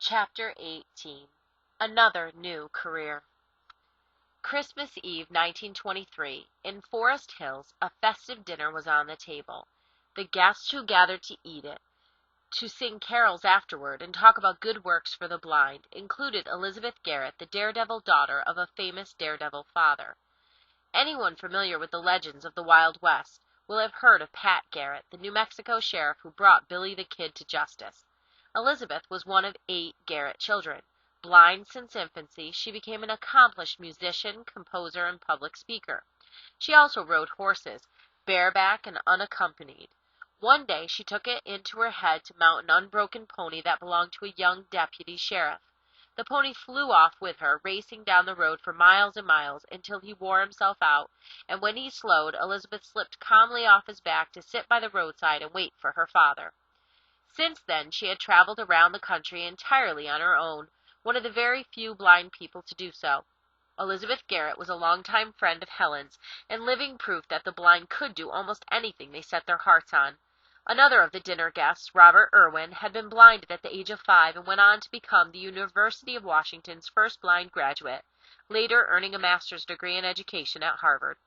Chapter 18. Another New Career. Christmas Eve, 1923, in Forest Hills, a festive dinner was on the table. The guests who gathered to eat it, to sing carols afterward and talk about good works for the blind, included Elizabeth Garrett, the daredevil daughter of a famous daredevil father. Anyone familiar with the legends of the Wild West will have heard of Pat Garrett, the New Mexico sheriff who brought Billy the Kid to justice. Elizabeth was one of 8 Garrett children. Blind since infancy, she became an accomplished musician, composer, and public speaker. She also rode horses, bareback and unaccompanied. One day she took it into her head to mount an unbroken pony that belonged to a young deputy sheriff. The pony flew off with her, racing down the road for miles and miles until he wore himself out, and when he slowed, Elizabeth slipped calmly off his back to sit by the roadside and wait for her father. Since then, she had traveled around the country entirely on her own, one of the very few blind people to do so. Elizabeth Garrett was a longtime friend of Helen's, and living proof that the blind could do almost anything they set their hearts on. Another of the dinner guests, Robert Irwin, had been blinded at the age of 5 and went on to become the University of Washington's first blind graduate, later earning a master's degree in education at Harvard.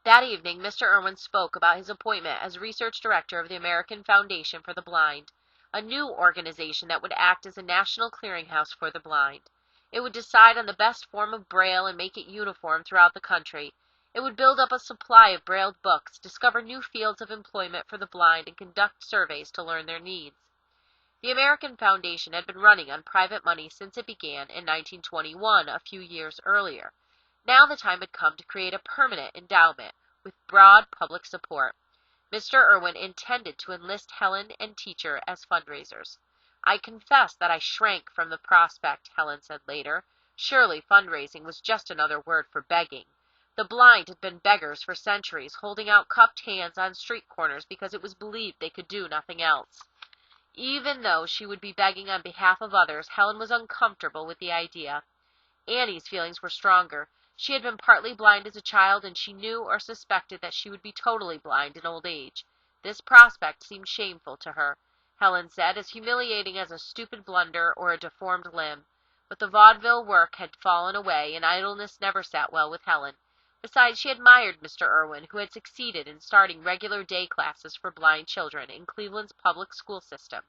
That evening, Mr. Irwin spoke about his appointment as research director of the American Foundation for the Blind, a new organization that would act as a national clearinghouse for the blind. It would decide on the best form of Braille and make it uniform throughout the country. It would build up a supply of Brailled books, discover new fields of employment for the blind, and conduct surveys to learn their needs. The American Foundation had been running on private money since it began in 1921, a few years earlier. Now the time had come to create a permanent endowment with broad public support. Mr. Irwin intended to enlist Helen and Teacher as fundraisers. "I confess that I shrank from the prospect," Helen said later. Surely fundraising was just another word for begging. The blind had been beggars for centuries, holding out cupped hands on street corners because it was believed they could do nothing else. Even though she would be begging on behalf of others, Helen was uncomfortable with the idea. Annie's feelings were stronger. She had been partly blind as a child, and she knew or suspected that she would be totally blind in old age. This prospect seemed shameful to her, Helen said, as humiliating as a stupid blunder or a deformed limb. But the vaudeville work had fallen away, and idleness never sat well with Helen. Besides, she admired Mr. Irwin, who had succeeded in starting regular day classes for blind children in Cleveland's public school system.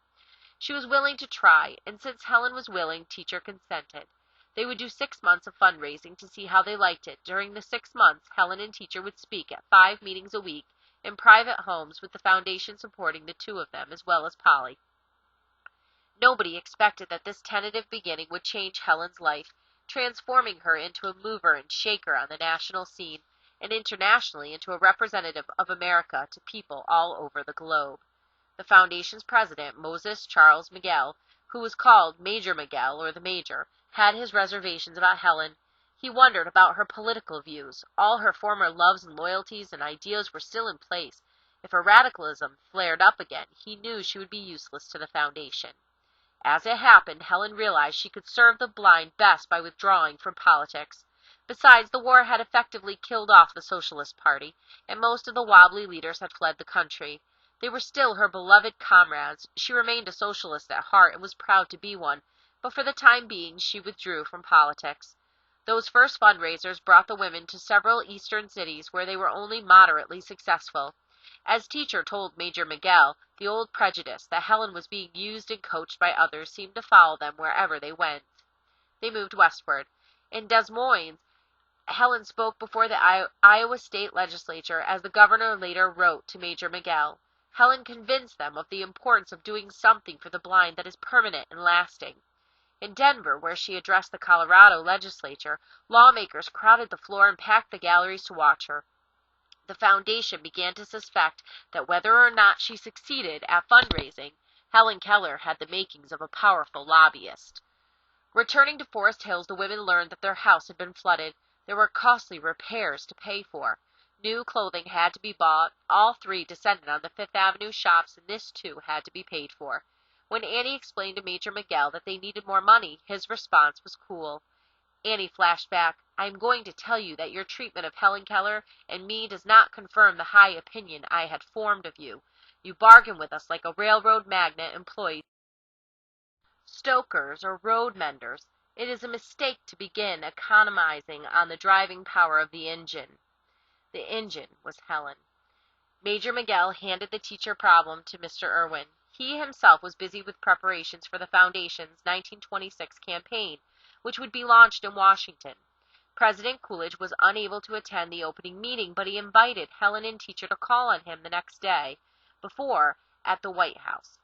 She was willing to try, and since Helen was willing, Teacher consented. They would do 6 months of fundraising to see how they liked it. During the 6 months, Helen and Teacher would speak at 5 meetings a week in private homes, with the foundation supporting the 2 of them, as well as Polly. Nobody expected that this tentative beginning would change Helen's life, transforming her into a mover and shaker on the national scene, and internationally into a representative of America to people all over the globe. The foundation's president, Moses Charles Miguel, who was called Major Miguel, or the Major, had his reservations about Helen. He wondered about her political views. All her former loves and loyalties and ideas were still in place. If her radicalism flared up again, he knew she would be useless to the foundation. As it happened, Helen realized she could serve the blind best by withdrawing from politics. Besides, the war had effectively killed off the Socialist Party, and most of the wobbly leaders had fled the country. They were still her beloved comrades. She remained a socialist at heart and was proud to be one, but for the time being she withdrew from politics. Those first fundraisers brought the women to several eastern cities where they were only moderately successful. As Teacher told Major Miguel, the old prejudice that Helen was being used and coached by others seemed to follow them wherever they went. They moved westward. In Des Moines, Helen spoke before the Iowa State Legislature, as the governor later wrote to Major Miguel. Helen convinced them of the importance of doing something for the blind that is permanent and lasting. In Denver, where she addressed the Colorado legislature, lawmakers crowded the floor and packed the galleries to watch her. The foundation began to suspect that whether or not she succeeded at fundraising, Helen Keller had the makings of a powerful lobbyist. Returning to Forest Hills, the women learned that their house had been flooded. There were costly repairs to pay for. New clothing had to be bought. All 3 descended on the Fifth Avenue shops, and this, too, had to be paid for. When Annie explained to Major Miguel that they needed more money, his response was cool. Annie flashed back, "I am going to tell you that your treatment of Helen Keller and me does not confirm the high opinion I had formed of you. You bargain with us like a railroad magnate employed stokers, or road menders, it is a mistake to begin economizing on the driving power of the engine. The engine was Helen. Major Miguel handed the teacher problem to Mr. Irwin. He himself was busy with preparations for the Foundation's 1926 campaign, which would be launched in Washington. President Coolidge was unable to attend the opening meeting, but he invited Helen and teacher to call on him the next day at the White House.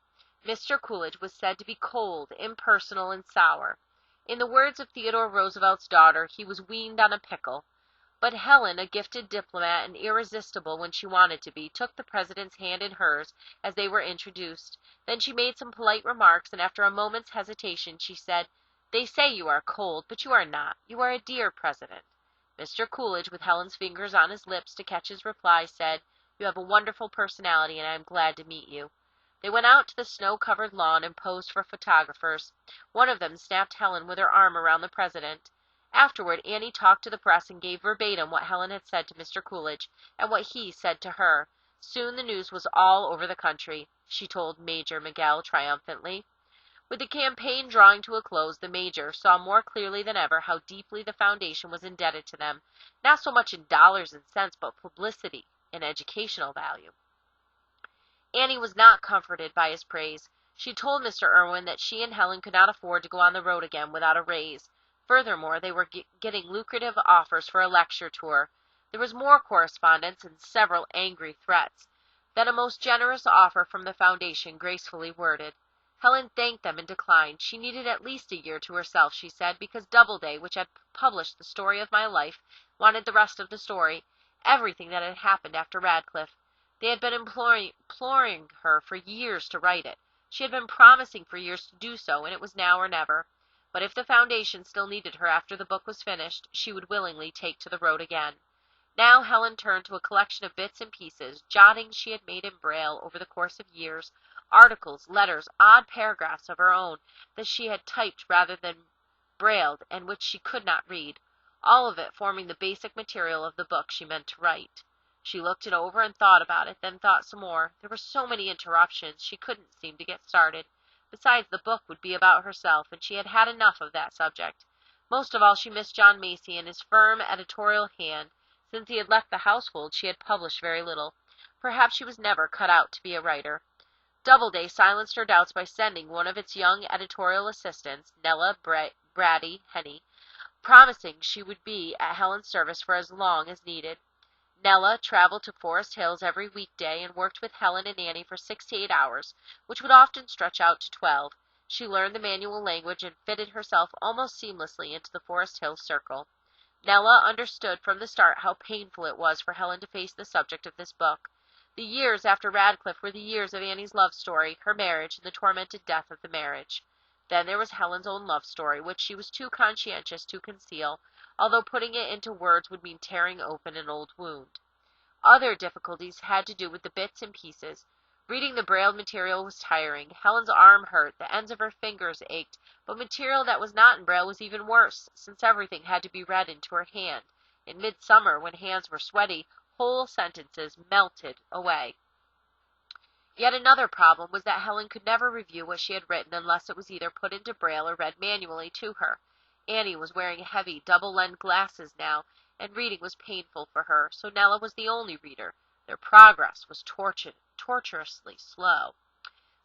Mr. Coolidge was said to be cold, impersonal, and sour. In the words of Theodore Roosevelt's daughter, he was weaned on a pickle. But Helen, a gifted diplomat and irresistible when she wanted to be, took the president's hand in hers as they were introduced. Then she made some polite remarks, and after a moment's hesitation she said, "They say you are cold, but you are not. You are a dear president." Mr. Coolidge, with Helen's fingers on his lips to catch his reply, said, "You have a wonderful personality, and I am glad to meet you." They went out to the snow-covered lawn and posed for photographers. One of them snapped Helen with her arm around the president. Afterward, Annie talked to the press and gave verbatim what Helen had said to Mr. Coolidge, and what he said to her. Soon the news was all over the country, she told Major Miguel triumphantly. With the campaign drawing to a close, the Major saw more clearly than ever how deeply the Foundation was indebted to them, not so much in dollars and cents, but publicity and educational value. Annie was not comforted by his praise. She told Mr. Irwin that she and Helen could not afford to go on the road again without a raise. Furthermore, they were getting lucrative offers for a lecture tour. There was more correspondence and several angry threats. Then a most generous offer from the Foundation, gracefully worded. Helen thanked them and declined. She needed at least a year to herself, she said, because Doubleday, which had published the story of my life, wanted the rest of the story, everything that had happened after Radcliffe. They had been imploring her for years to write it. She had been promising for years to do so, and it was now or never. But if the Foundation still needed her after the book was finished, she would willingly take to the road again. Now Helen turned to a collection of bits and pieces, jottings she had made in Braille over the course of years, articles, letters, odd paragraphs of her own that she had typed rather than brailled and which she could not read, all of it forming the basic material of the book she meant to write. She looked it over and thought about it, then thought some more. There were so many interruptions, she couldn't seem to get started. Besides, the book would be about herself, and she had had enough of that subject. Most of all, she missed John Macy and his firm editorial hand. Since he had left the household, she had published very little. Perhaps she was never cut out to be a writer. Doubleday silenced her doubts by sending one of its young editorial assistants, Nella Brady Henny, promising she would be at Helen's service for as long as needed. Nella traveled to Forest Hills every weekday and worked with Helen and Annie for 6 to 8 hours, which would often stretch out to 12. She learned the manual language and fitted herself almost seamlessly into the Forest Hills circle. Nella understood from the start how painful it was for Helen to face the subject of this book. The years after Radcliffe were the years of Annie's love story, her marriage, and the tormented death of the marriage. Then there was Helen's own love story, which she was too conscientious to conceal, although putting it into words would mean tearing open an old wound. Other difficulties had to do with the bits and pieces. Reading the braille material was tiring. Helen's arm hurt, the ends of her fingers ached, but material that was not in braille was even worse, since everything had to be read into her hand. In midsummer, when hands were sweaty, whole sentences melted away. Yet another problem was that Helen could never review what she had written unless it was either put into braille or read manually to her. Annie was wearing heavy, double-lensed glasses now, and reading was painful for her, so Nella was the only reader. Their progress was tortuously slow.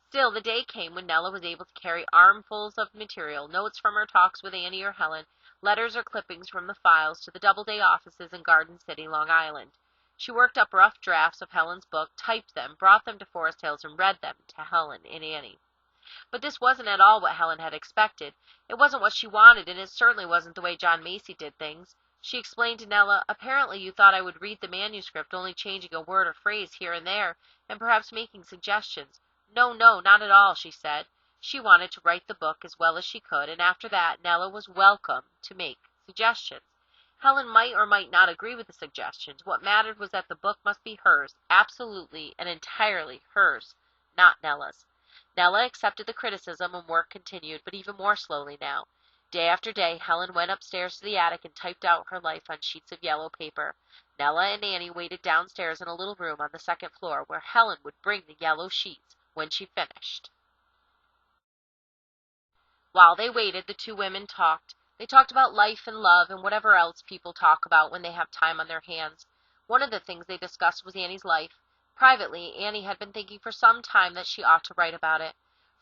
Still, the day came when Nella was able to carry armfuls of material, notes from her talks with Annie or Helen, letters or clippings from the files to the Doubleday offices in Garden City, Long Island. She worked up rough drafts of Helen's book, typed them, brought them to Forest Hills, and read them to Helen and Annie. But this wasn't at all what Helen had expected. It wasn't what she wanted, and it certainly wasn't the way John Macy did things. She explained to Nella, "Apparently you thought I would read the manuscript, only changing a word or phrase here and there, and perhaps making suggestions. No, not at all," she said. She wanted to write the book as well as she could, and after that Nella was welcome to make suggestions. Helen might or might not agree with the suggestions. What mattered was that the book must be hers, absolutely and entirely hers, not Nella's. Nella accepted the criticism, and work continued, but even more slowly now. Day after day, Helen went upstairs to the attic and typed out her life on sheets of yellow paper. Nella and Annie waited downstairs in a little room on the second floor, where Helen would bring the yellow sheets when she finished. While they waited, the two women talked. They talked about life and love and whatever else people talk about when they have time on their hands. One of the things they discussed was Annie's life. Privately, Annie had been thinking for some time that she ought to write about it.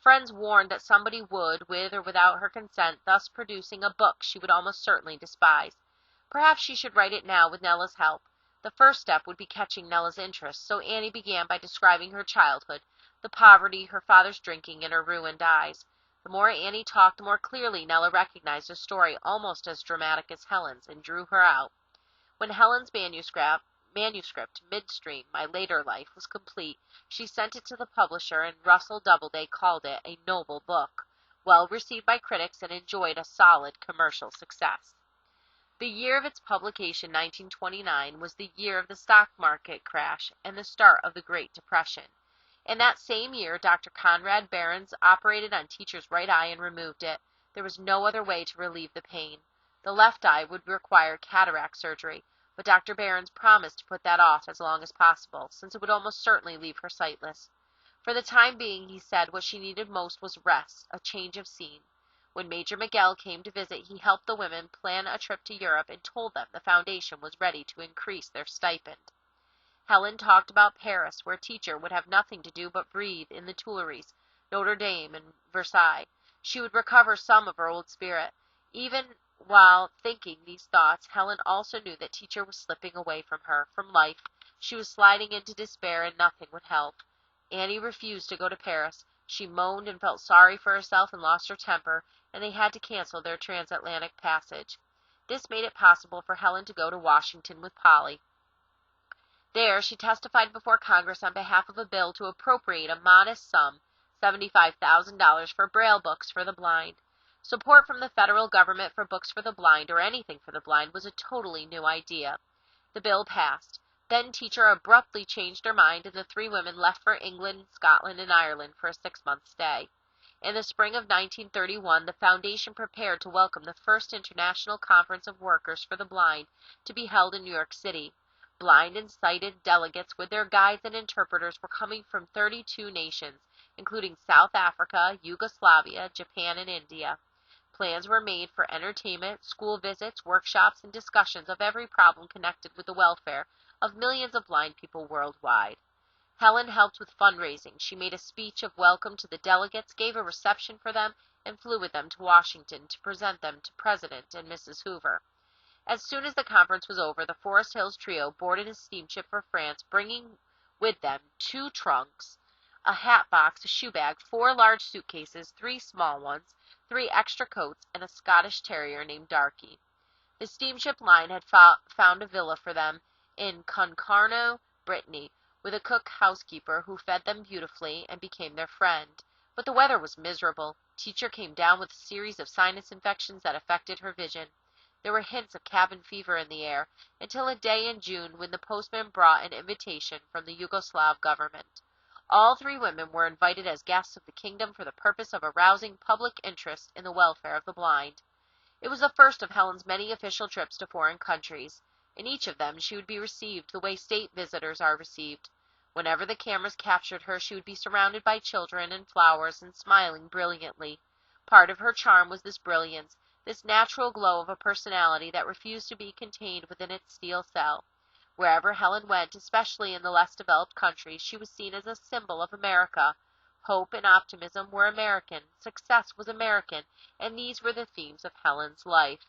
Friends warned that somebody would, with or without her consent, thus producing a book she would almost certainly despise. Perhaps she should write it now with Nella's help. The first step would be catching Nella's interest, so Annie began by describing her childhood, the poverty, her father's drinking, and her ruined eyes. The more Annie talked, the more clearly Nella recognized a story almost as dramatic as Helen's, and drew her out. When Helen's manuscript, Midstream, My Later Life, was complete, she sent it to the publisher, and Russell Doubleday called it a noble book, well received by critics and enjoyed a solid commercial success. The year of its publication, 1929, was the year of the stock market crash and the start of the Great Depression. In that same year, Dr. Conrad Behrens operated on Teacher's right eye and removed it. There was no other way to relieve the pain. The left eye would require cataract surgery, but Dr. Behrens promised to put that off as long as possible, since it would almost certainly leave her sightless. For the time being, he said, what she needed most was rest, a change of scene. When Major Miguel came to visit, he helped the women plan a trip to Europe and told them the foundation was ready to increase their stipend. Helen talked about Paris, where Teacher would have nothing to do but breathe in the Tuileries, Notre Dame, and Versailles. She would recover some of her old spirit. Even while thinking these thoughts, Helen also knew that Teacher was slipping away from her, from life. She was sliding into despair, and nothing would help. Annie refused to go to Paris. She moaned and felt sorry for herself and lost her temper, and they had to cancel their transatlantic passage. This made it possible for Helen to go to Washington with Polly. There she testified before Congress on behalf of a bill to appropriate a modest sum, $75,000, for Braille books for the blind. Support from the federal government for books for the blind, or anything for the blind, was a totally new idea. The bill passed. Then Teacher abruptly changed her mind, and the three women left for England, Scotland, and Ireland for a 6-month stay. In the spring of 1931, the foundation prepared to welcome the first International Conference of Workers for the Blind to be held in New York City. Blind and sighted delegates with their guides and interpreters were coming from 32 nations, including South Africa, Yugoslavia, Japan, and India. Plans were made for entertainment, school visits, workshops, and discussions of every problem connected with the welfare of millions of blind people worldwide. Helen helped with fundraising. She made a speech of welcome to the delegates, gave a reception for them, and flew with them to Washington to present them to President and Mrs. Hoover. As soon as the conference was over, the Forest Hills trio boarded a steamship for France, bringing with them 2 trunks, a hat box, a shoe bag, 4 large suitcases, 3 small ones, 3 extra coats, and a Scottish terrier named Darky. The steamship line had found a villa for them in Concarneau, Brittany, with a cook housekeeper who fed them beautifully and became their friend. But the weather was miserable. Teacher came down with a series of sinus infections that affected her vision. There were hints of cabin fever in the air, until a day in June when the postman brought an invitation from the Yugoslav government. All 3 women were invited as guests of the kingdom for the purpose of arousing public interest in the welfare of the blind. It was the first of Helen's many official trips to foreign countries. In each of them she would be received the way state visitors are received. Whenever the cameras captured her, she would be surrounded by children and flowers and smiling brilliantly. Part of her charm was this brilliance, this natural glow of a personality that refused to be contained within its steel cell. Wherever Helen went, especially in the less developed countries, she was seen as a symbol of America. Hope and optimism were American, success was American, and these were the themes of Helen's life.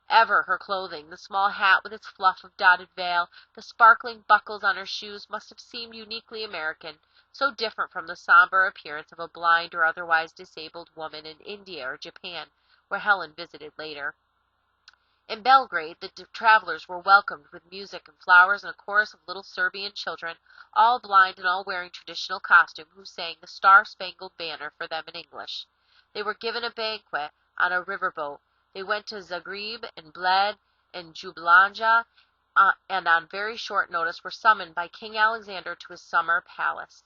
Ever her clothing, the small hat with its fluff of dotted veil, the sparkling buckles on her shoes, must have seemed uniquely American, so different from the somber appearance of a blind or otherwise disabled woman in India or Japan, where Helen visited later. In Belgrade, the travelers were welcomed with music and flowers and a chorus of little Serbian children, all blind and all wearing traditional costume, who sang the Star-Spangled Banner for them in English. They were given a banquet on a riverboat. They went to Zagreb and Bled and Ljubljana, and on very short notice were summoned by King Alexander to his summer palace.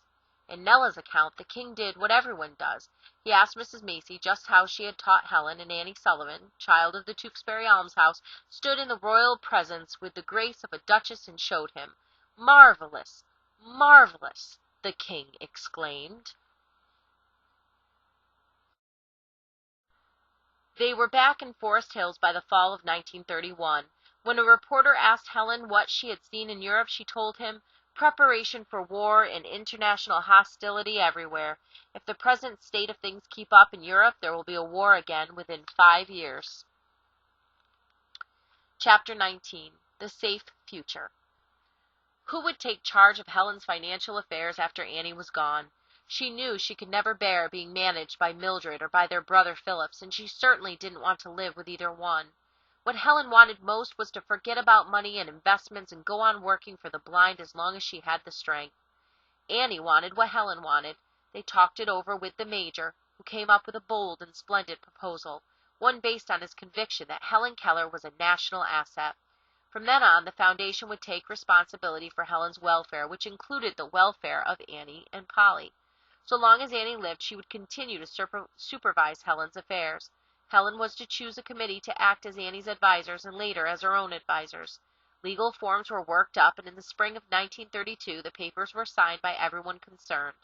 In Nella's account, the king did what everyone does. He asked Mrs. Macy just how she had taught Helen, and Annie Sullivan, child of the Tewkesbury almshouse, stood in the royal presence with the grace of a duchess and showed him. "Marvelous! Marvelous!" the king exclaimed. They were back in Forest Hills by the fall of 1931. When a reporter asked Helen what she had seen in Europe, she told him, "Preparation for war and international hostility everywhere. If the present state of things keep up in Europe, there will be a war again within 5 years." Chapter 19. The Safe Future. Who would take charge of Helen's financial affairs after Annie was gone? She knew she could never bear being managed by Mildred or by their brother Phillips, and she certainly didn't want to live with either one. What Helen wanted most was to forget about money and investments and go on working for the blind as long as she had the strength. Annie wanted what Helen wanted. They talked it over with the Major, who came up with a bold and splendid proposal, one based on his conviction that Helen Keller was a national asset. From then on, the foundation would take responsibility for Helen's welfare, which included the welfare of Annie and Polly. So long as Annie lived, she would continue to supervise Helen's affairs. Helen was to choose a committee to act as Annie's advisors and later as her own advisors. Legal forms were worked up, and in the spring of 1932, the papers were signed by everyone concerned.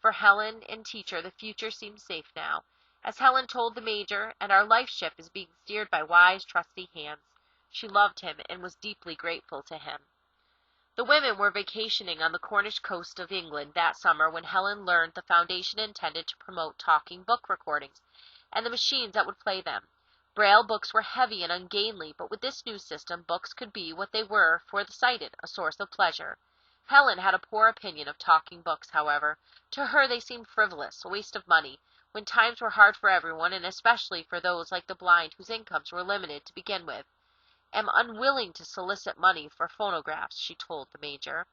For Helen and teacher, the future seemed safe now. As Helen told the Major, "And our life ship is being steered by wise, trusty hands." She loved him and was deeply grateful to him. The women were vacationing on the Cornish coast of England that summer when Helen learned the foundation intended to promote talking book recordings and the machines that would play them. Braille books were heavy and ungainly, but with this new system, books could be what they were for the sighted, a source of pleasure. Helen had a poor opinion of talking books, however. To her they seemed frivolous, a waste of money, when times were hard for everyone, and especially for those like the blind whose incomes were limited to begin with. "Am unwilling to solicit money for phonographs," she told the Major.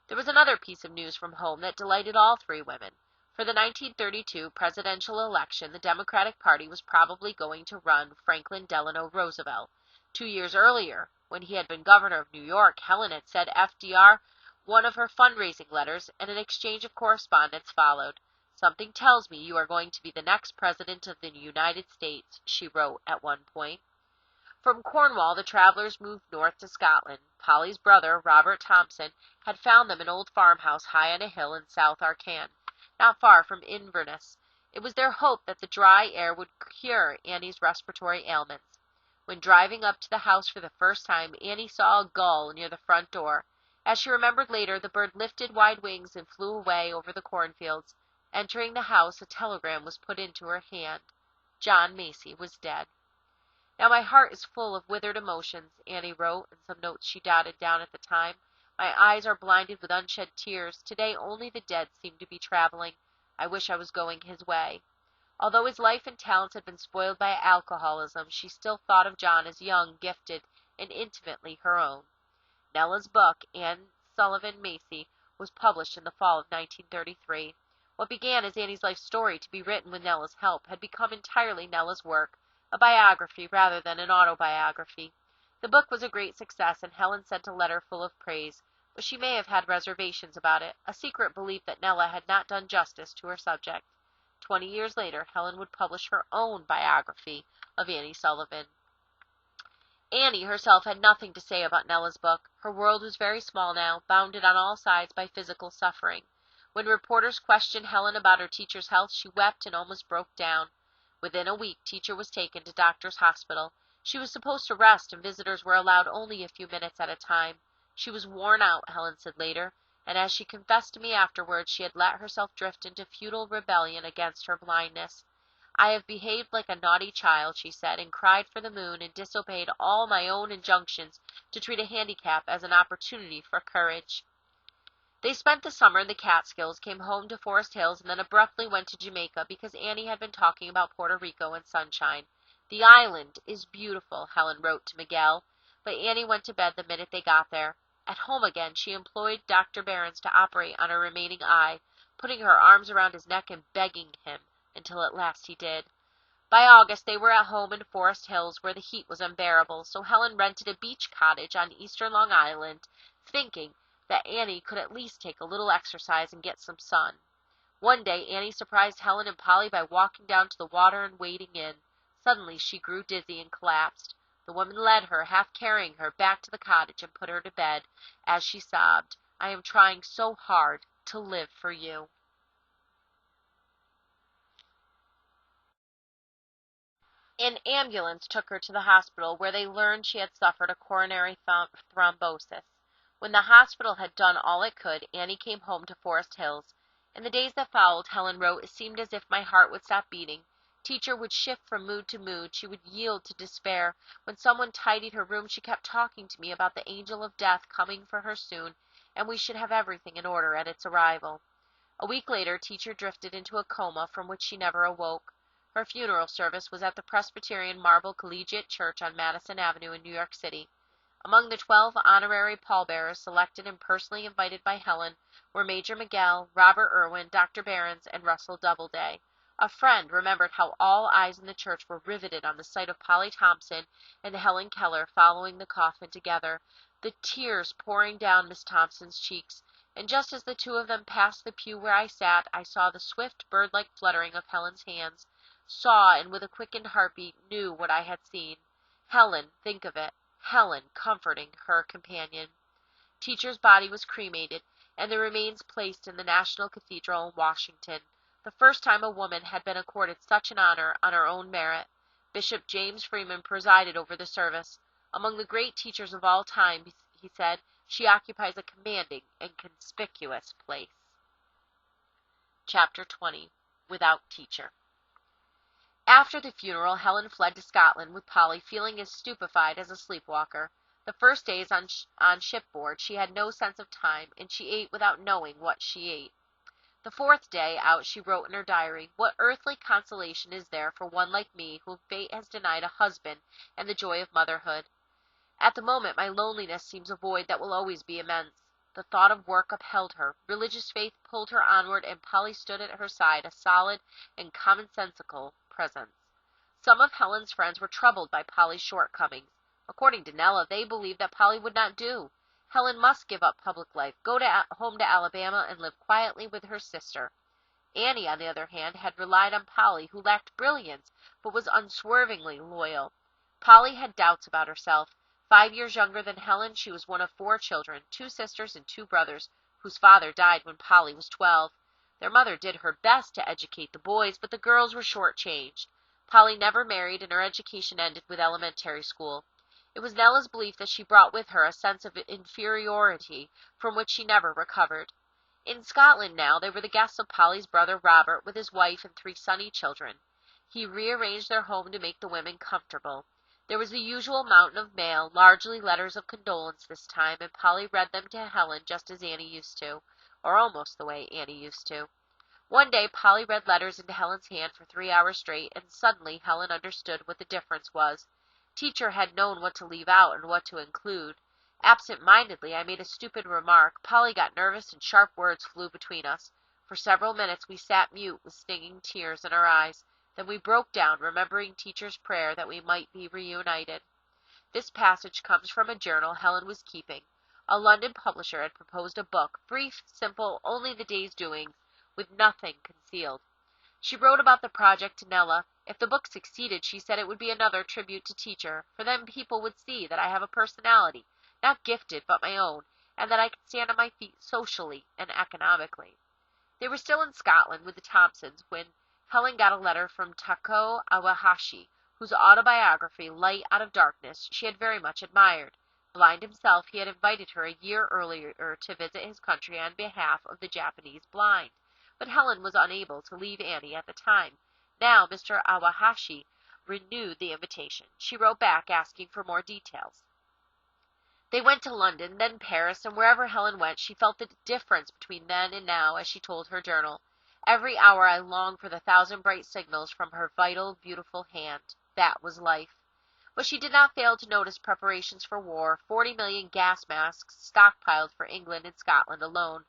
There was another piece of news from home that delighted all three women. For the 1932 presidential election, the Democratic Party was probably going to run Franklin Delano Roosevelt. 2 years earlier, when he had been governor of New York, Helen had said FDR one of her fundraising letters, and an exchange of correspondence followed. "Something tells me you are going to be the next president of the United States," she wrote at one point. From Cornwall the travelers moved north to Scotland. Polly's brother, Robert Thompson, had found them an old farmhouse high on a hill in South Arcan, not far from Inverness. It was their hope that the dry air would cure Annie's respiratory ailments. When driving up to the house for the first time, Annie saw a gull near the front door. As she remembered later, the bird lifted wide wings and flew away over the cornfields. Entering the house, a telegram was put into her hand. John Macy was dead. "Now my heart is full of withered emotions," Annie wrote in some notes she jotted down at the time. "My eyes are blinded with unshed tears. Today only the dead seem to be traveling. I wish I was going his way." Although his life and talents had been spoiled by alcoholism, she still thought of John as young, gifted, and intimately her own. Nella's book, Anne Sullivan Macy, was published in the fall of 1933. What began as Annie's life story, to be written with Nella's help, had become entirely Nella's work, a biography rather than an autobiography. The book was a great success, and Helen sent a letter full of praise, but she may have had reservations about it, a secret belief that Nella had not done justice to her subject. 20 years later, Helen would publish her own biography of Annie Sullivan. Annie herself had nothing to say about Nella's book. Her world was very small now, bounded on all sides by physical suffering. When reporters questioned Helen about her teacher's health, she wept and almost broke down. Within a week, teacher was taken to Doctor's Hospital. She was supposed to rest, and visitors were allowed only a few minutes at a time. She was worn out, Helen said later, and as she confessed to me afterwards, she had let herself drift into futile rebellion against her blindness. "I have behaved like a naughty child," she said, "and cried for the moon, and disobeyed all my own injunctions to treat a handicap as an opportunity for courage." They spent the summer in the Catskills, came home to Forest Hills, and then abruptly went to Jamaica because Annie had been talking about Puerto Rico and sunshine. "The island is beautiful," Helen wrote to Miguel, but Annie went to bed the minute they got there. At home again, she employed Dr. Behrens to operate on her remaining eye, putting her arms around his neck and begging him, until at last he did. By August they were at home in Forest Hills, where the heat was unbearable, so Helen rented a beach cottage on eastern Long Island, thinking that Annie could at least take a little exercise and get some sun. One day Annie surprised Helen and Polly by walking down to the water and wading in. Suddenly she grew dizzy and collapsed. The woman led her, half carrying her, back to the cottage and put her to bed, as she sobbed, "I am trying so hard to live for you." An ambulance took her to the hospital, where they learned she had suffered a coronary thrombosis. When the hospital had done all it could, Annie came home to Forest Hills. In the days that followed, Helen wrote, it seemed as if my heart would stop beating. Teacher would shift from mood to mood. She would yield to despair. When someone tidied her room, she kept talking to me about the angel of death coming for her soon, and we should have everything in order at its arrival. A week later, Teacher drifted into a coma from which she never awoke. Her funeral service was at the Presbyterian Marble Collegiate Church on Madison Avenue in New York City. Among the 12 honorary pallbearers selected and personally invited by Helen were Major Miguel, Robert Irwin, Dr. Behrens, and Russell Doubleday. A friend remembered how all eyes in the church were riveted on the sight of Polly Thompson and Helen Keller following the coffin together, the tears pouring down Miss Thompson's cheeks. And just as the two of them passed the pew where I sat, I saw the swift bird-like fluttering of Helen's hands, saw, and with a quickened heartbeat knew what I had seen. Helen, think of it, Helen comforting her companion. Teacher's body was cremated, and the remains placed in the National Cathedral in Washington, the first time a woman had been accorded such an honor on her own merit. Bishop James Freeman presided over the service. Among the great teachers of all time, he said, she occupies a commanding and conspicuous place. Chapter 20. Without Teacher. After the funeral, Helen fled to Scotland with Polly, feeling as stupefied as a sleepwalker. The first days on shipboard she had no sense of time, and she ate without knowing what she ate. The fourth day out she wrote in her diary, "What earthly consolation is there for one like me, whom fate has denied a husband and the joy of motherhood? At the moment my loneliness seems a void that will always be immense." The thought of work upheld her. Religious faith pulled her onward, and Polly stood at her side, a solid and commonsensical presence. Some of Helen's friends were troubled by Polly's shortcomings. According to Nella, they believed that Polly would not do. Helen must give up public life, go home to Alabama, and live quietly with her sister. Annie, on the other hand, had relied on Polly, who lacked brilliance, but was unswervingly loyal. Polly had doubts about herself. 5 years younger than Helen, she was one of 4 children, 2 sisters and 2 brothers, whose father died when Polly was 12. Their mother did her best to educate the boys, but the girls were short-changed. Polly never married, and her education ended with elementary school. It was Nella's belief that she brought with her a sense of inferiority from which she never recovered. In Scotland now, they were the guests of Polly's brother Robert, with his wife and 3 sunny children. He rearranged their home to make the women comfortable. There was the usual mountain of mail, largely letters of condolence this time, and Polly read them to Helen just as Annie used to, or almost the way Annie used to. One day Polly read letters into Helen's hand for 3 hours straight, and suddenly Helen understood what the difference was. Teacher had known what to leave out and what to include. Absent-mindedly, I made a stupid remark. Polly got nervous, and sharp words flew between us. For several minutes we sat mute with stinging tears in our eyes. Then we broke down, remembering Teacher's prayer that we might be reunited. This passage comes from a journal Helen was keeping. A London publisher had proposed a book, brief, simple, only the day's doings, with nothing concealed. She wrote about the project to Nella. If the book succeeded, she said it would be another tribute to Teacher, for then people would see that I have a personality, not gifted, but my own, and that I can stand on my feet socially and economically. They were still in Scotland with the Thompsons when Helen got a letter from Tako Awahashi, whose autobiography, Light Out of Darkness, she had very much admired. Blind himself, he had invited her a year earlier to visit his country on behalf of the Japanese blind, but Helen was unable to leave Annie at the time. Now Mr. Awahashi renewed the invitation. She wrote back asking for more details. They went to London, then Paris, and wherever Helen went, she felt the difference between then and now, as she told her journal. Every hour I longed for the 1,000 bright signals from her vital, beautiful hand. That was life. But she did not fail to notice preparations for war, 40 million gas masks stockpiled for England and Scotland alone.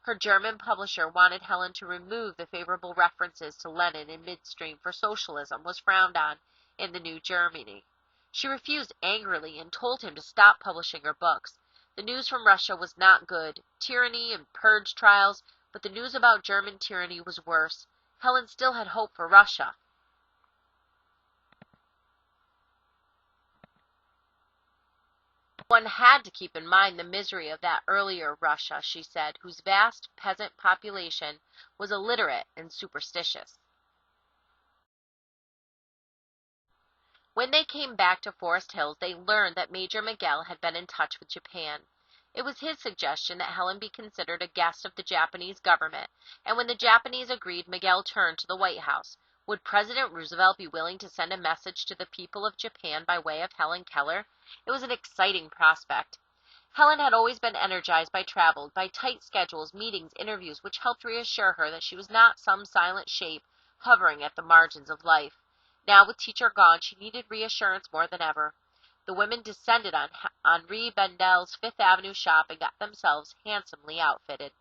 Her German publisher wanted Helen to remove the favorable references to Lenin in midstream, for socialism was frowned on in the new Germany. She refused angrily and told him to stop publishing her books. The news from Russia was not good, tyranny and purge trials, but the news about German tyranny was worse. Helen still had hope for Russia. One had to keep in mind the misery of that earlier Russia, she said, whose vast peasant population was illiterate and superstitious. When they came back to Forest Hills, they learned that Major Miguel had been in touch with Japan. It was his suggestion that Helen be considered a guest of the Japanese government, and when the Japanese agreed, Miguel turned to the White House. Would President Roosevelt be willing to send a message to the people of Japan by way of Helen Keller? It was an exciting prospect. Helen had always been energized by travel, by tight schedules, meetings, interviews, which helped reassure her that she was not some silent shape hovering at the margins of life. Now, with teacher gone, she needed reassurance more than ever. The women descended on Henri Bendel's Fifth Avenue shop and got themselves handsomely outfitted.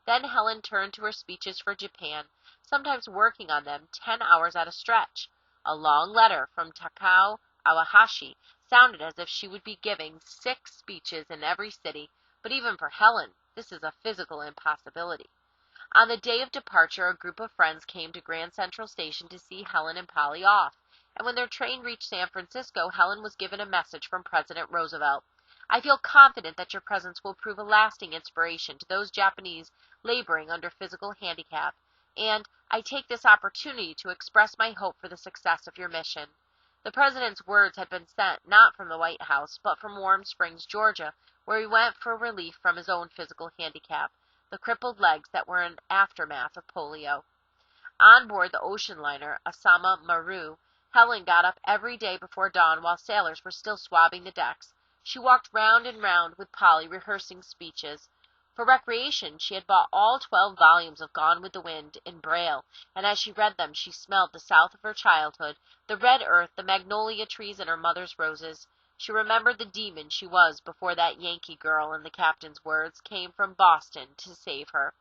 Then Helen turned to her speeches for Japan, sometimes working on them 10 hours at a stretch. A long letter from Takao Awahashi sounded as if she would be giving 6 speeches in every city, but even for Helen, this is a physical impossibility. On the day of departure, a group of friends came to Grand Central Station to see Helen and Polly off, and when their train reached San Francisco, Helen was given a message from President Roosevelt. I feel confident that your presence will prove a lasting inspiration to those Japanese laboring under physical handicap, and I take this opportunity to express my hope for the success of your mission. The President's words had been sent not from the White House, but from Warm Springs, Georgia, where he went for relief from his own physical handicap, the crippled legs that were an aftermath of polio. On board the ocean liner Asama Maru, Helen got up every day before dawn while sailors were still swabbing the decks. She walked round and round with Polly, rehearsing speeches. For recreation, she had bought all 12 volumes of Gone with the Wind in Braille, and as she read them, she smelled the South of her childhood, the red earth, the magnolia trees, and her mother's roses. She remembered the demon she was before that Yankee girl, in the captain's words, came from Boston to save her.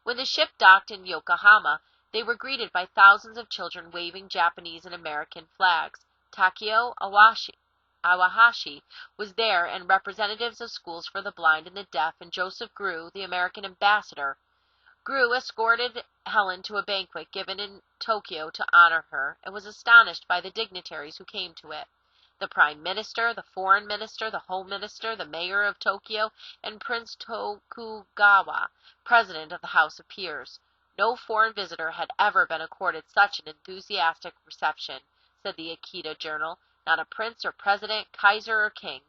When the ship docked in Yokohama, they were greeted by thousands of children waving Japanese and American flags. Takeo Awahashi was there, and representatives of schools for the blind and the deaf, and Joseph Grew, the American ambassador. Grew escorted Helen to a banquet given in Tokyo to honor her, and was astonished by the dignitaries who came to it. The Prime Minister, the Foreign Minister, the Home Minister, the Mayor of Tokyo, and Prince Tokugawa, President of the House of Peers. No foreign visitor had ever been accorded such an enthusiastic reception, said the Akita Journal, not a prince or president, kaiser or king.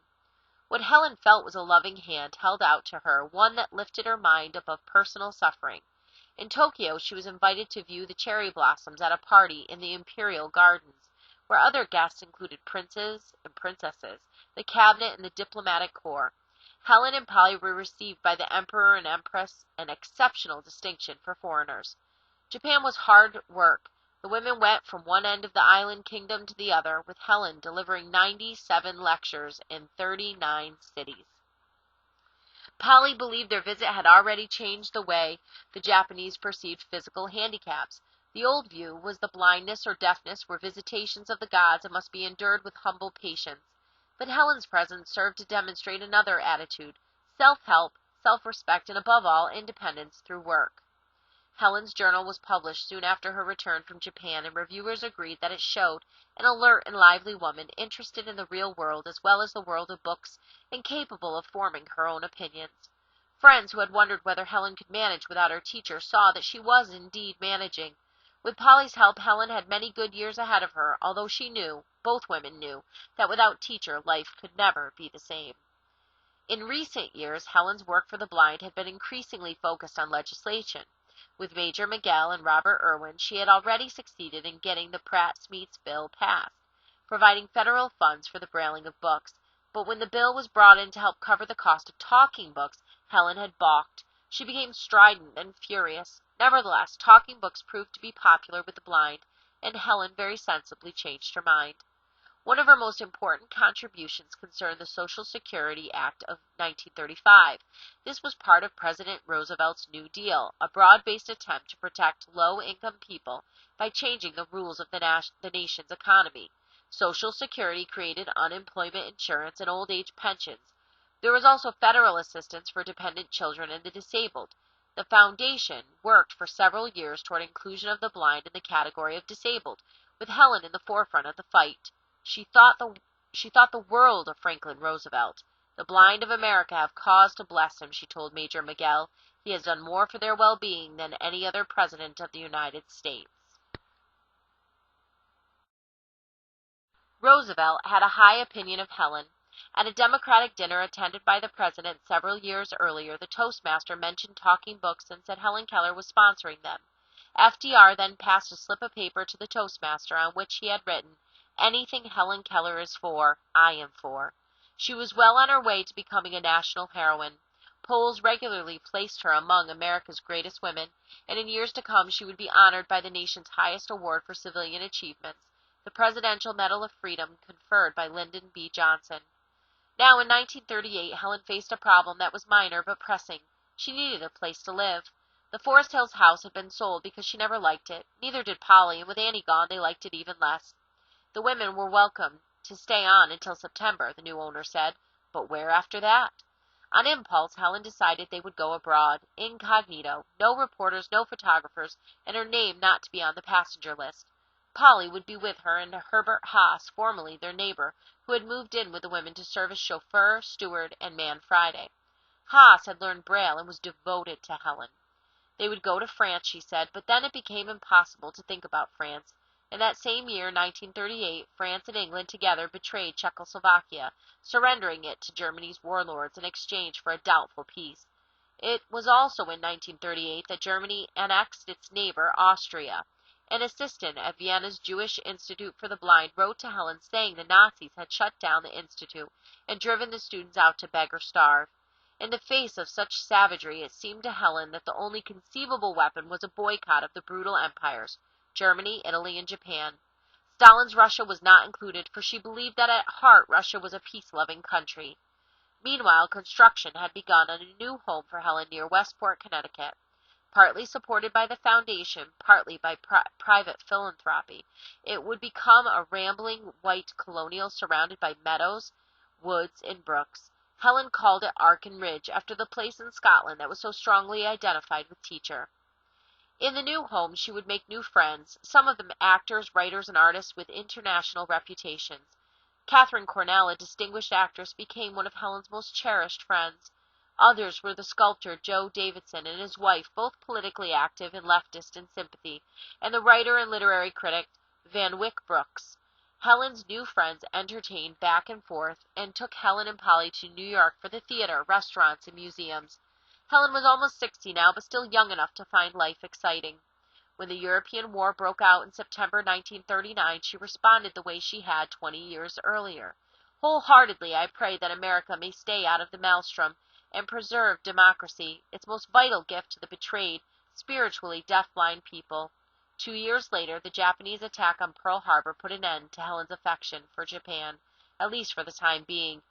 What Helen felt was a loving hand held out to her, one that lifted her mind above personal suffering. In Tokyo, she was invited to view the cherry blossoms at a party in the Imperial Gardens, where other guests included princes and princesses, the cabinet, and the diplomatic corps. Helen and Polly were received by the Emperor and Empress, an exceptional distinction for foreigners. Japan was hard work. The women went from one end of the island kingdom to the other, with Helen delivering 97 lectures in 39 cities. Polly believed their visit had already changed the way the Japanese perceived physical handicaps. The old view was the blindness or deafness were visitations of the gods and must be endured with humble patience. But Helen's presence served to demonstrate another attitude, self-help, self-respect, and above all, independence through work. Helen's journal was published soon after her return from Japan, and reviewers agreed that it showed an alert and lively woman, interested in the real world as well as the world of books, and capable of forming her own opinions. Friends who had wondered whether Helen could manage without her teacher saw that she was indeed managing. With Polly's help, Helen had many good years ahead of her, although she knew, both women knew, that without teacher life could never be the same. In recent years, Helen's work for the blind had been increasingly focused on legislation. With Major Miguel and Robert Irwin, she had already succeeded in getting the Pratt-Smeets bill passed, providing federal funds for the brailing of books. But when the bill was brought in to help cover the cost of talking books, Helen had balked. She became strident and furious. Nevertheless, talking books proved to be popular with the blind, and Helen very sensibly changed her mind. One of her most important contributions concerned the Social Security Act of 1935. This was part of President Roosevelt's New Deal, a broad-based attempt to protect low-income people by changing the rules of the nation's economy. Social Security created unemployment insurance and old-age pensions. There was also federal assistance for dependent children and the disabled. The foundation worked for several years toward inclusion of the blind in the category of disabled, with Helen in the forefront of the fight. She thought the world of Franklin Roosevelt. The blind of America have cause to bless him, she told Major Miguel. He has done more for their well-being than any other president of the United States. Roosevelt had a high opinion of Helen. At a Democratic dinner attended by the president several years earlier, the toastmaster mentioned talking books and said Helen Keller was sponsoring them. FDR then passed a slip of paper to the toastmaster on which he had written, "Anything Helen Keller is for, I am for." She was well on her way to becoming a national heroine. Polls regularly placed her among America's greatest women, and in years to come she would be honored by the nation's highest award for civilian achievements, the Presidential Medal of Freedom conferred by Lyndon B. Johnson. Now, in 1938, Helen faced a problem that was minor but pressing. She needed a place to live. The Forest Hills house had been sold because she never liked it. Neither did Polly, and with Annie gone, they liked it even less. The women were welcome to stay on until September, the new owner said, but where after that? On impulse, Helen decided they would go abroad, incognito, no reporters, no photographers, and her name not to be on the passenger list. Polly would be with her, and Herbert Haas, formerly their neighbor, who had moved in with the women to serve as chauffeur, steward, and man Friday. Haas had learned Braille and was devoted to Helen. They would go to France, she said, but then it became impossible to think about France. In that same year, 1938, France and England together betrayed Czechoslovakia, surrendering it to Germany's warlords in exchange for a doubtful peace. It was also in 1938 that Germany annexed its neighbor, Austria. An assistant at Vienna's Jewish Institute for the Blind wrote to Helen saying the Nazis had shut down the institute and driven the students out to beg or starve. In the face of such savagery, it seemed to Helen that the only conceivable weapon was a boycott of the brutal empires, Germany, Italy, and Japan. Stalin's Russia was not included, for she believed that at heart Russia was a peace-loving country. Meanwhile, construction had begun on a new home for Helen near Westport, Connecticut. Partly supported by the foundation, partly by private philanthropy, it would become a rambling white colonial surrounded by meadows, woods, and brooks. Helen called it Arkin Ridge, after the place in Scotland that was so strongly identified with teacher. In the new home she would make new friends, some of them actors, writers, and artists with international reputations. Catherine Cornell, a distinguished actress, became one of Helen's most cherished friends. Others were the sculptor Joe Davidson and his wife, both politically active and leftist in sympathy, and the writer and literary critic Van Wyck Brooks. Helen's new friends entertained back and forth and took Helen and Polly to New York for the theater, restaurants, and museums. Helen was almost 60 now, but still young enough to find life exciting. When the European War broke out in September 1939, she responded the way she had 20 years earlier. Wholeheartedly, I pray that America may stay out of the maelstrom and preserve democracy, its most vital gift to the betrayed, spiritually deafblind people. 2 years later, the Japanese attack on Pearl Harbor put an end to Helen's affection for Japan, at least for the time being.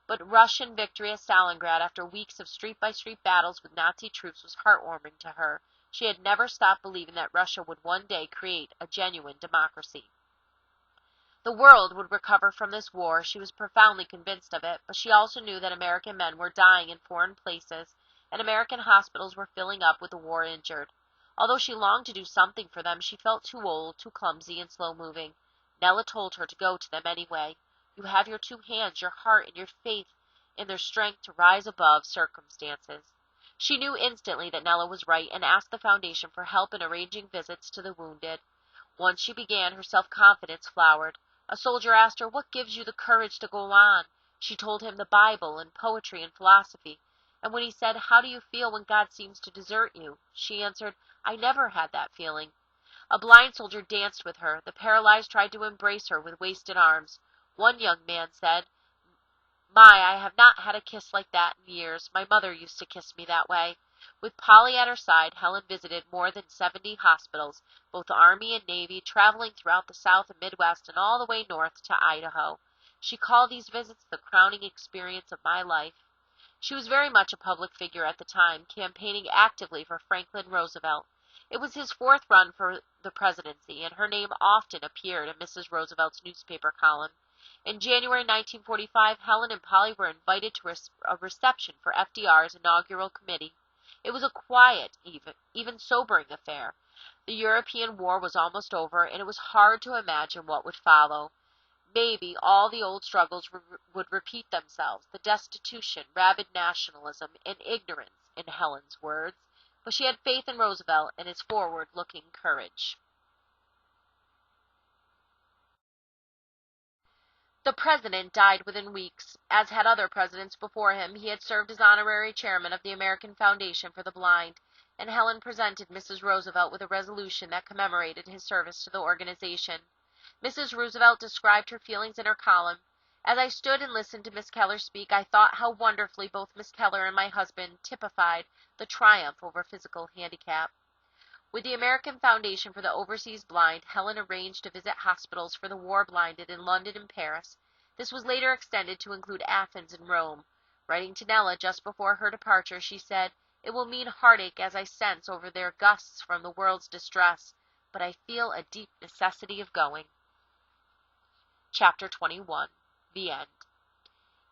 But Russian victory at Stalingrad after weeks of street-by-street battles with Nazi troops was heartwarming to her. She had never stopped believing that Russia would one day create a genuine democracy. The world would recover from this war. She was profoundly convinced of it, but she also knew that American men were dying in foreign places, and American hospitals were filling up with the war injured. Although she longed to do something for them, she felt too old, too clumsy, and slow-moving. Nella told her to go to them anyway. You have your two hands, your heart, and your faith in their strength to rise above circumstances. She knew instantly that Nella was right and asked the foundation for help in arranging visits to the wounded. Once she began, her self-confidence flowered. A soldier asked her, "What gives you the courage to go on?" She told him the Bible and poetry and philosophy. And when he said, "How do you feel when God seems to desert you?" she answered, "I never had that feeling." A blind soldier danced with her. The paralyzed tried to embrace her with wasted arms. One young man said, "My, I have not had a kiss like that in years. My mother used to kiss me that way." With Polly at her side, Helen visited more than 70 hospitals, both Army and Navy, traveling throughout the South and Midwest and all the way north to Idaho. She called these visits the crowning experience of my life. She was very much a public figure at the time, campaigning actively for Franklin Roosevelt. It was his fourth run for the presidency, and her name often appeared in Mrs. Roosevelt's newspaper column. In January 1945, Helen and Polly were invited to a reception for FDR's inaugural committee. It was a quiet, even sobering affair. The European war was almost over, and it was hard to imagine what would follow. Maybe all the old struggles would repeat themselves, the destitution, rabid nationalism, and ignorance, in Helen's words. But she had faith in Roosevelt and his forward-looking courage. The president died within weeks. As had other presidents before him, he had served as honorary chairman of the American Foundation for the Blind, and Helen presented Mrs. Roosevelt with a resolution that commemorated his service to the organization. Mrs. Roosevelt described her feelings in her column. As I stood and listened to Miss Keller speak, I thought how wonderfully both Miss Keller and my husband typified the triumph over physical handicap. With the American Foundation for the Overseas Blind, Helen arranged to visit hospitals for the war-blinded in London and Paris. This was later extended to include Athens and Rome. Writing to Nella just before her departure, she said, "It will mean heartache as I sense over their gusts from the world's distress, but I feel a deep necessity of going." Chapter 21. The End.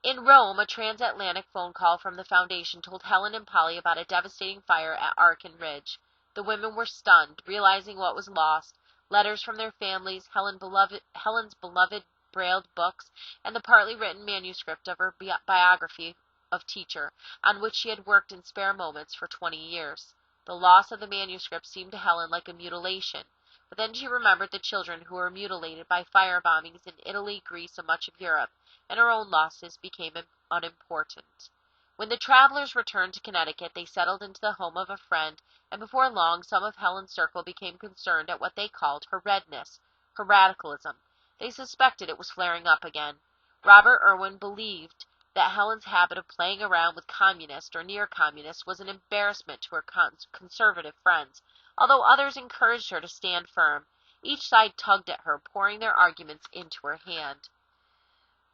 In Rome, a transatlantic phone call from the Foundation told Helen and Polly about a devastating fire at Arkin Ridge. The women were stunned, realizing what was lost. Letters from their families, Helen's beloved brailled books, and the partly written manuscript of her biography of teacher, on which she had worked in spare moments for 20 years. The loss of the manuscript seemed to Helen like a mutilation, but then she remembered the children who were mutilated by fire bombings in Italy, Greece, and much of Europe, and her own losses became unimportant. When the travelers returned to Connecticut, they settled into the home of a friend, and before long some of Helen's circle became concerned at what they called her redness, her radicalism. They suspected it was flaring up again. Robert Irwin believed that Helen's habit of playing around with communists or near-communists was an embarrassment to her conservative friends, although others encouraged her to stand firm. Each side tugged at her, pouring their arguments into her hand.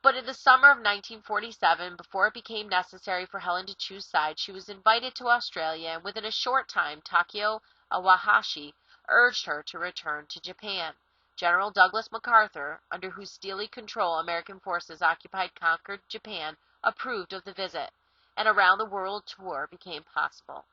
But in the summer of 1947, before it became necessary for Helen to choose sides, she was invited to Australia, and within a short time Takeo Iwahashi urged her to return to Japan. General Douglas MacArthur, under whose steely control American forces occupied conquered Japan, approved of the visit, and a round-the-world tour became possible.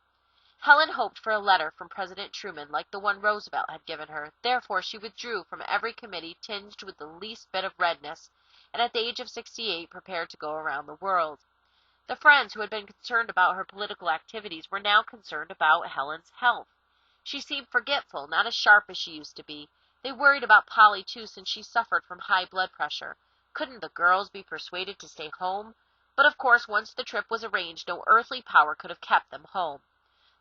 Helen hoped for a letter from President Truman like the one Roosevelt had given her. Therefore she withdrew from every committee tinged with the least bit of redness, and at the age of 68 prepared to go around the world. The friends who had been concerned about her political activities were now concerned about Helen's health. She seemed forgetful, not as sharp as she used to be. They worried about Polly, too, since she suffered from high blood pressure. Couldn't the girls be persuaded to stay home? But of course, once the trip was arranged, no earthly power could have kept them home.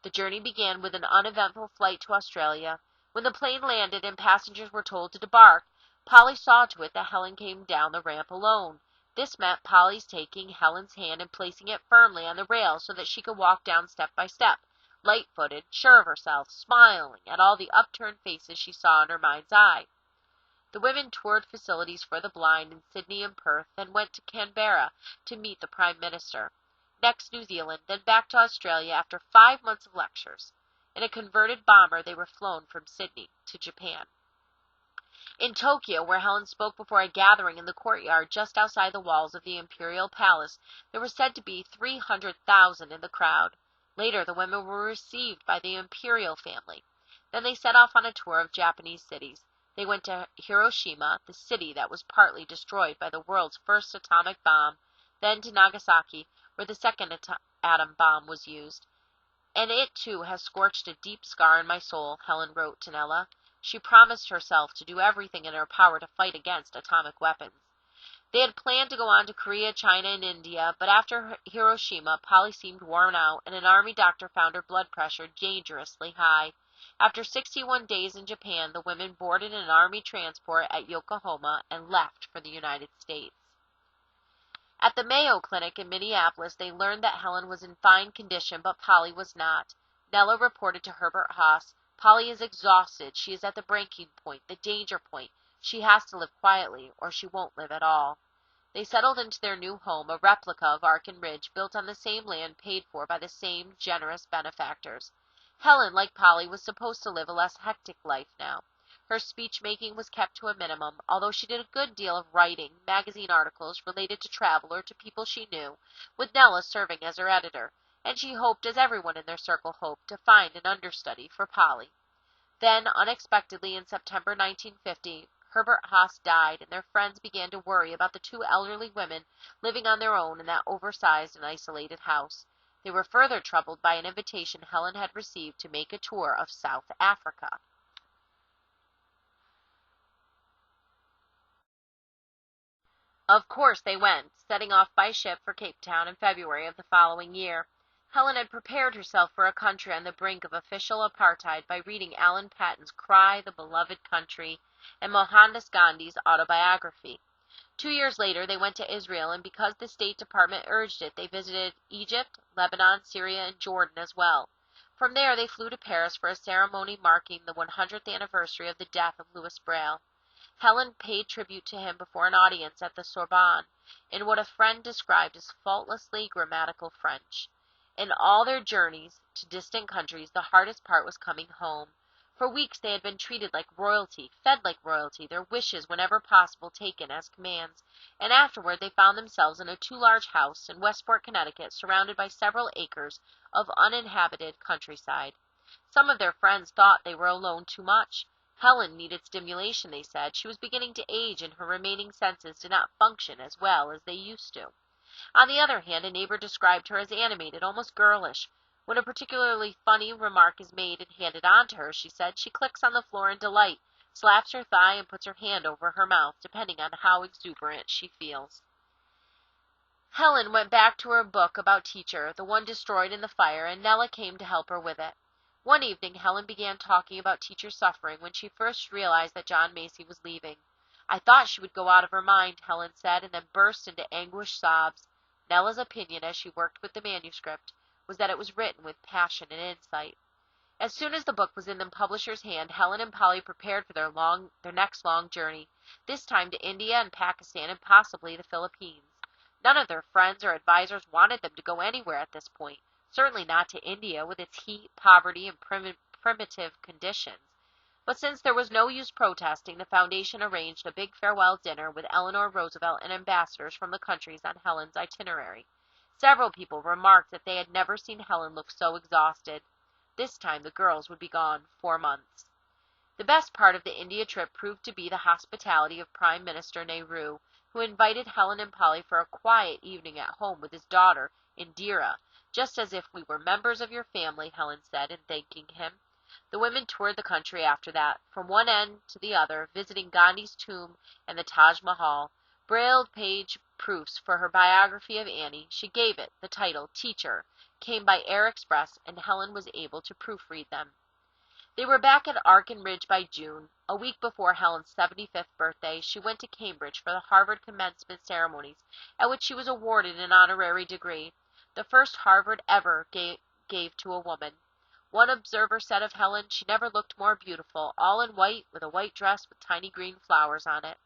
The journey began with an uneventful flight to Australia. When the plane landed and passengers were told to debark, Polly saw to it that Helen came down the ramp alone. This meant Polly's taking Helen's hand and placing it firmly on the rail so that she could walk down step by step, light-footed, sure of herself, smiling at all the upturned faces she saw in her mind's eye. The women toured facilities for the blind in Sydney and Perth, then went to Canberra to meet the Prime Minister. Next New Zealand, then back to Australia after 5 months of lectures. In a converted bomber, they were flown from Sydney to Japan. In Tokyo, where Helen spoke before a gathering in the courtyard just outside the walls of the Imperial Palace, there were said to be 300,000 in the crowd. Later, the women were received by the Imperial family. Then they set off on a tour of Japanese cities. They went to Hiroshima, the city that was partly destroyed by the world's first atomic bomb, then to Nagasaki, where the second atom bomb was used. "And it, too, has scorched a deep scar in my soul," Helen wrote to Nella. She promised herself to do everything in her power to fight against atomic weapons. They had planned to go on to Korea, China, and India, but after Hiroshima, Polly seemed worn out, and an army doctor found her blood pressure dangerously high. After 61 days in Japan, the women boarded an army transport at Yokohama and left for the United States. At the Mayo Clinic in Minneapolis, they learned that Helen was in fine condition, but Polly was not. Nella reported to Herbert Haas, "Polly is exhausted. She is at the breaking point, the danger point. She has to live quietly, or she won't live at all." They settled into their new home, a replica of Arkin Ridge, built on the same land paid for by the same generous benefactors. Helen, like Polly, was supposed to live a less hectic life now. Her speech-making was kept to a minimum, although she did a good deal of writing magazine articles related to travel or to people she knew, with Nella serving as her editor, and she hoped, as everyone in their circle hoped, to find an understudy for Polly. Then, unexpectedly, in September 1950, Herbert Haas died, and their friends began to worry about the two elderly women living on their own in that oversized and isolated house. They were further troubled by an invitation Helen had received to make a tour of South Africa. Of course they went, setting off by ship for Cape Town in February of the following year. Helen had prepared herself for a country on the brink of official apartheid by reading Alan Patton's Cry, the Beloved Country, and Mohandas Gandhi's autobiography. 2 years later, they went to Israel, and because the State Department urged it, they visited Egypt, Lebanon, Syria, and Jordan as well. From there, they flew to Paris for a ceremony marking the 100th anniversary of the death of Louis Braille. Helen paid tribute to him before an audience at the Sorbonne, in what a friend described as faultlessly grammatical French. In all their journeys to distant countries, the hardest part was coming home. For weeks they had been treated like royalty, fed like royalty, their wishes whenever possible taken as commands, and afterward they found themselves in a too-large house in Westport, Connecticut, surrounded by several acres of uninhabited countryside. Some of their friends thought they were alone too much. Helen needed stimulation, they said. She was beginning to age, and her remaining senses did not function as well as they used to. On the other hand, a neighbor described her as animated, almost girlish. When a particularly funny remark is made and handed on to her, she said, she clicks on the floor in delight, slaps her thigh, and puts her hand over her mouth, depending on how exuberant she feels. Helen went back to her book about Teacher, the one destroyed in the fire, and Nella came to help her with it. One evening, Helen began talking about Teacher's suffering when she first realized that John Macy was leaving. I thought she would go out of her mind, Helen said, and then burst into anguished sobs. Nella's opinion, as she worked with the manuscript, was that it was written with passion and insight. As soon as the book was in the publisher's hand, Helen and Polly prepared for their next long journey, this time to India and Pakistan and possibly the Philippines. None of their friends or advisors wanted them to go anywhere at this point, certainly not to India with its heat, poverty, and primitive conditions. But since there was no use protesting, the Foundation arranged a big farewell dinner with Eleanor Roosevelt and ambassadors from the countries on Helen's itinerary. Several people remarked that they had never seen Helen look so exhausted. This time the girls would be gone 4 months. The best part of the India trip proved to be the hospitality of Prime Minister Nehru, who invited Helen and Polly for a quiet evening at home with his daughter, Indira, just as if we were members of your family, Helen said in thanking him. The women toured the country after that, from one end to the other, visiting Gandhi's tomb and the Taj Mahal. Braille page proofs for her biography of Annie. She gave it the title Teacher, came by air express, and Helen was able to proofread them. They were back at Arkin Ridge by June. A week before Helen's 75th birthday, she went to Cambridge for the Harvard commencement ceremonies, at which she was awarded an honorary degree, the first Harvard ever gave to a woman. One observer said of Helen, she never looked more beautiful, all in white, with a white dress with tiny green flowers on it.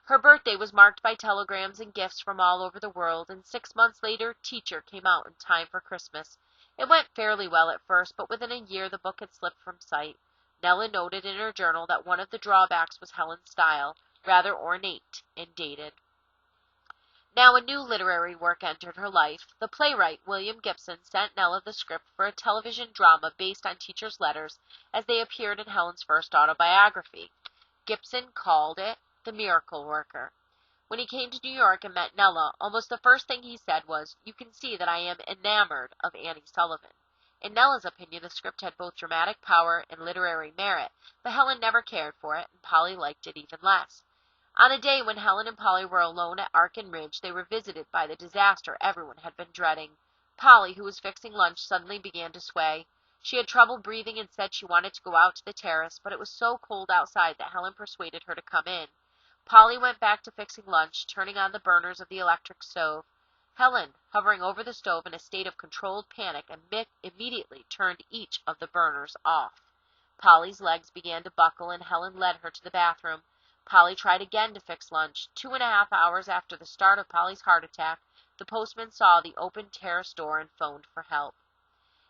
Her birthday was marked by telegrams and gifts from all over the world, and 6 months later, Teacher came out in time for Christmas. It went fairly well at first, but within a year the book had slipped from sight. Nella noted in her journal that one of the drawbacks was Helen's style, rather ornate and dated. Now a new literary work entered her life. The playwright William Gibson sent Nella the script for a television drama based on Teacher's letters as they appeared in Helen's first autobiography. Gibson called it The Miracle Worker. When he came to New York and met Nella, almost the first thing he said was, "You can see that I am enamored of Annie Sullivan." In Nella's opinion, the script had both dramatic power and literary merit, but Helen never cared for it, and Polly liked it even less. On a day when Helen and Polly were alone at Arkin Ridge, they were visited by the disaster everyone had been dreading. Polly, who was fixing lunch, suddenly began to sway. She had trouble breathing and said she wanted to go out to the terrace, but it was so cold outside that Helen persuaded her to come in. Polly went back to fixing lunch, turning on the burners of the electric stove. Helen, hovering over the stove in a state of controlled panic, immediately turned each of the burners off. Polly's legs began to buckle, and Helen led her to the bathroom. Polly tried again to fix lunch. 2.5 hours after the start of Polly's heart attack, the postman saw the open terrace door and phoned for help.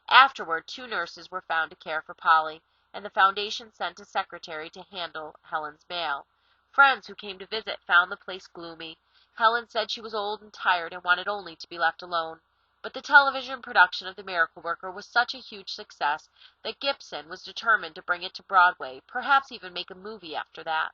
Afterward, 2 nurses were found to care for Polly, and the Foundation sent a secretary to handle Helen's mail. Friends who came to visit found the place gloomy. Helen said she was old and tired and wanted only to be left alone. But the television production of The Miracle Worker was such a huge success that Gibson was determined to bring it to Broadway, perhaps even make a movie after that.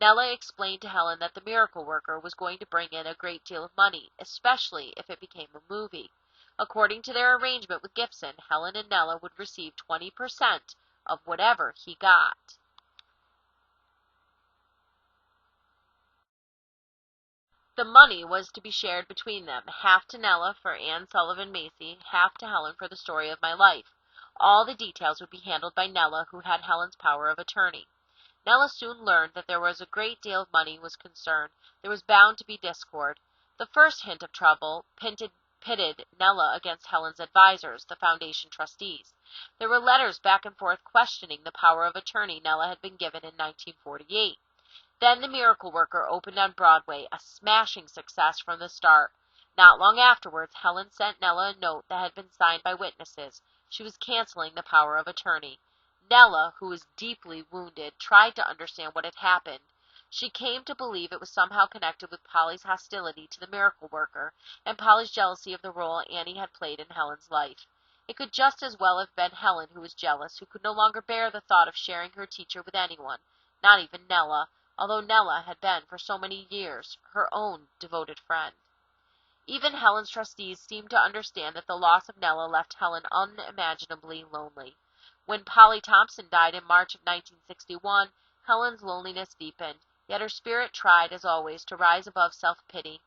Nella explained to Helen that The Miracle Worker was going to bring in a great deal of money, especially if it became a movie. According to their arrangement with Gibson, Helen and Nella would receive 20% of whatever he got. The money was to be shared between them, half to Nella for Anne Sullivan Macy, half to Helen for the story of my life. All the details would be handled by Nella, who had Helen's power of attorney. Nella soon learned that there was a great deal of money was concerned. There was bound to be discord. The first hint of trouble pitted Nella against Helen's advisors, the foundation trustees. There were letters back and forth questioning the power of attorney Nella had been given in 1948. Then The Miracle Worker opened on Broadway, a smashing success from the start. Not long afterwards, Helen sent Nella a note that had been signed by witnesses. She was canceling the power of attorney. Nella, who was deeply wounded, tried to understand what had happened. She came to believe it was somehow connected with Polly's hostility to the Miracle Worker and Polly's jealousy of the role Annie had played in Helen's life. It could just as well have been Helen who was jealous, who could no longer bear the thought of sharing her teacher with anyone, not even Nella, although Nella had been for so many years her own devoted friend. Even Helen's trustees seemed to understand that the loss of Nella left Helen unimaginably lonely. When Polly Thompson died in March of 1961, Helen's loneliness deepened, yet her spirit tried, as always, to rise above self-pity.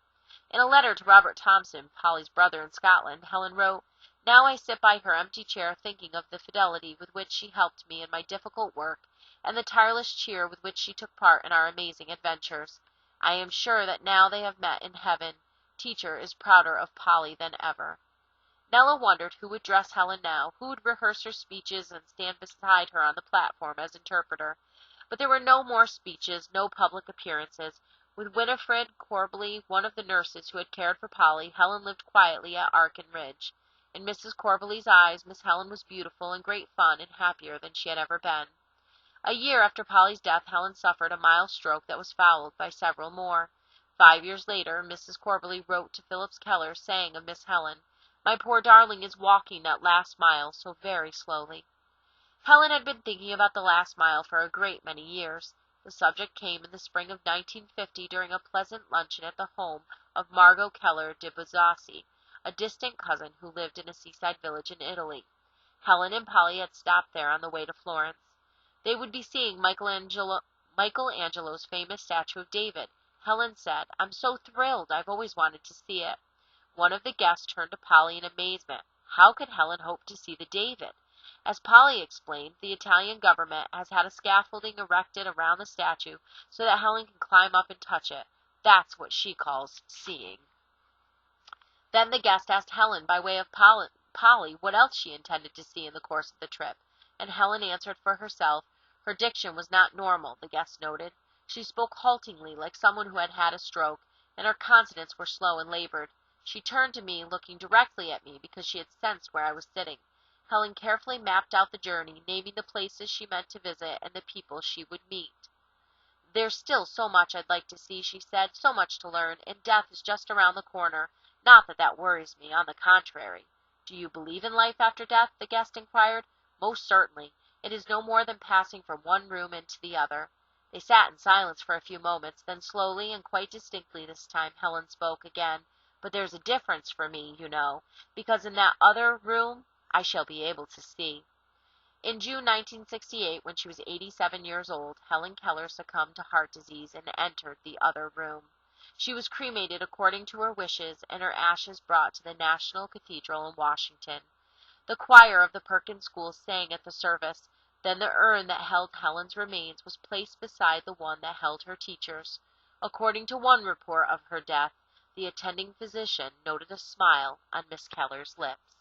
In a letter to Robert Thompson, Polly's brother in Scotland, Helen wrote, "Now I sit by her empty chair thinking of the fidelity with which she helped me in my difficult work, and the tireless cheer with which she took part in our amazing adventures. I am sure that now they have met in heaven, Teacher is prouder of Polly than ever." Nella wondered who would dress Helen now, who would rehearse her speeches and stand beside her on the platform as interpreter. But there were no more speeches, no public appearances. With Winifred Corbally, one of the nurses who had cared for Polly, Helen lived quietly at Arkin Ridge. In Mrs. Corbally's eyes, Miss Helen was beautiful and great fun and happier than she had ever been. A year after Polly's death, Helen suffered a mild stroke that was followed by several more. 5 years later, Mrs. Corbally wrote to Phillips Keller, saying of Miss Helen, "My poor darling is walking that last mile so very slowly." Helen had been thinking about the last mile for a great many years. The subject came in the spring of 1950 during a pleasant luncheon at the home of Margot Keller de Buzzacci, a distant cousin who lived in a seaside village in Italy. Helen and Polly had stopped there on the way to Florence. They would be seeing Michelangelo's famous statue of David. Helen said, "I'm so thrilled. I've always wanted to see it." One of the guests turned to Polly in amazement. How could Helen hope to see the David? As Polly explained, the Italian government has had a scaffolding erected around the statue so that Helen can climb up and touch it. That's what she calls seeing. Then the guest asked Helen, by way of Polly, what else she intended to see in the course of the trip, and Helen answered for herself. Her diction was not normal, the guest noted. She spoke haltingly, like someone who had had a stroke, and her consonants were slow and labored. She turned to me, looking directly at me, because she had sensed where I was sitting. Helen carefully mapped out the journey, naming the places she meant to visit and the people she would meet. "There's still so much I'd like to see," she said, "so much to learn, and death is just around the corner. Not that that worries me, on the contrary." "Do you believe in life after death?" the guest inquired. "Most certainly. It is no more than passing from one room into the other." They sat in silence for a few moments, then slowly and quite distinctly this time Helen spoke again. "But there's a difference for me, you know, because in that other room I shall be able to see." In June 1968, when she was 87 years old, Helen Keller succumbed to heart disease and entered the other room. She was cremated according to her wishes and her ashes brought to the National Cathedral in Washington. The choir of the Perkins School sang at the service. Then the urn that held Helen's remains was placed beside the one that held her teacher's. According to one report of her death, the attending physician noted a smile on Miss Keller's lips.